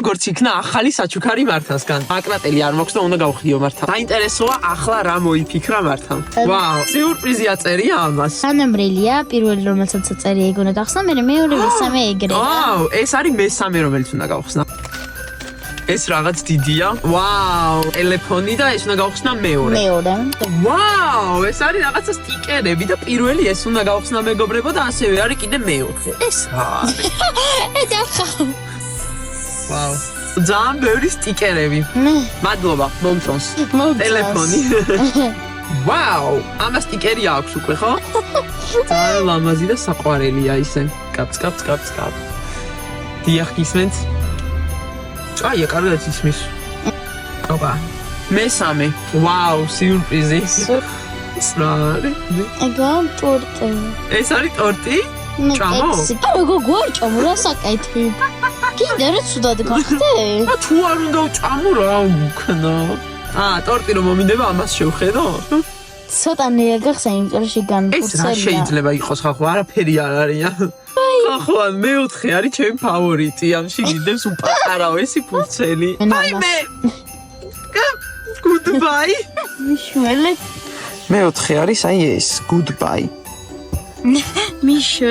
როგორც იქნა ახალი საჩუქარი მართასგან. აკრატელი არ მაქვს და უნდა გავხდიო მართა. დაინტერესოა ახლა რა მოიფიქრა მართამ. ვაუ, სიურპრიზი აწერია ამას. თანამრელია, პირველი რომელსაც აწერია ეგ უნდა გახსნა, მე მეორე მესამე ეგრე. ვაუ, ეს არის მესამე რომელიც უნდა გავხსნა. ეს რაღაც დიდია. ვაუ, ტელეფონი და ეს უნდა გავხსნა მეორე. ვაუ, ეს არის რაღაცა სტიკერები და პირველი ეს უნდა გავხსნა მეგობრებო და ასევე არის კიდე მეოთხე. ეს არის. ეს ახლა. ვაუ. ძალიან ბევრი სტიკერები. მადლობა, მომწონს. ტელეფონი. ვაუ, ამას სტიკერი აქვს უკვე, ხო? ძალიან ლამაზი და საყვარელია ისე. კაპს. დიახ, გისმენთ? აი, კარგად ისმის. ოპა. მესამე. ვაუ, სიურპრიზი. ეგა ტორტი. ეს არის ტორტი? ჭამო? ეგო გვარჭამო რა საკეთი. კიდე რა ცუდად გახდე? თუ არ უნდა ვჭამო რა უკნა. ტორტი რომ მომინდება ამას შევხედო? ცოტანია გახსნა იმ წერში განფურცელია. ეს რა შეიძლება იყოს ხახო, არაფერი არ არის. ხახო, მეოთხე არის ჩემი ფავორიტი. ამში გიდებს უპატარავ ესი ფურცელი. ბაიმე. Goodbye. მიშველე. მეოთხე არის აი ეს, goodbye. მიშველე.